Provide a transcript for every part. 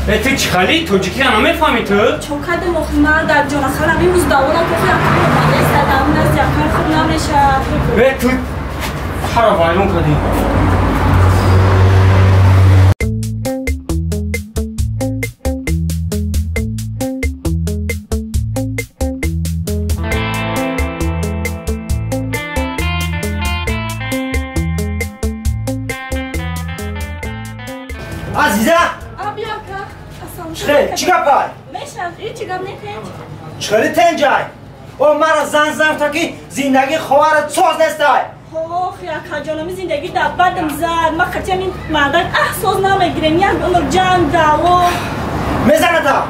تو چخالی توجیکی را نمیفهمی تو؟ چوکد مخمر در جان خرم این روز داولا که خیلی مالی سدام نزد یکر خوب نمیشه تو خراب وایلون کردی عزیزه چخه؟ چی گپای؟ میشه چی گپ نیست؟ چخه تنجای؟ او مرا زن تا که زندگی خوارت ساز نستای خیلی کجانمی زندگی در بدم زد ما خطیم این مردک احساس نمیگیرم یک عمر جنگ دعوا میزنه تا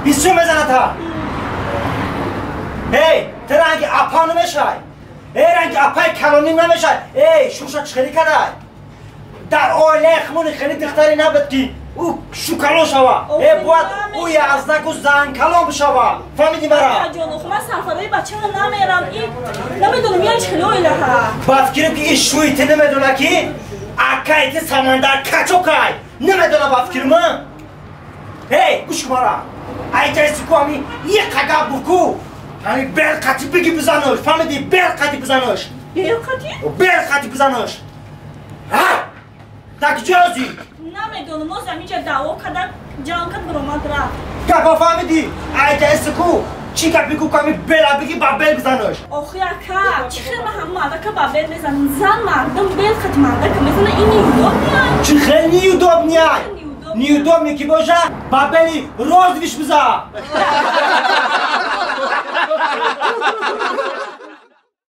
بیسو میزنه تا هی تو رنگ اپا نمیشای رنگ اپای کلانی نمیشای شوشا چخیلی کدای در آیله خمونی خیلی دختری نبود که او شوکلو شوا باید او یازدک و زن کلام بشوا فهمیدی مرا؟ جانو خب من سرفرای بچه رو نمیرم این نمیدونم یه چخلو ایله ها بفکرم که این شویت نمیدونه که اکایت سمندر کچوکای نمیدونه بفکرم گوش مرا ای جایسی که همی یک قگب بکو همی برقتی بگی بزنوش فهمیدی برقتی بزنوش برقتی بزنوش tak جازی نمیدونم ما زمینجا دعوا کردن جان کد برامد رفت گپا فهمیدی ای جایسی که چی که بگو که همی بلا بگی با بل بزنوش آخی اکا چی خیلی هم مرده که با بل بزن زن مردم بل خط مرده که مثلا این نیوداب نیای چی خیلی نیوداب نیای نیوداب میکی باشه با بلی روز ویش بزن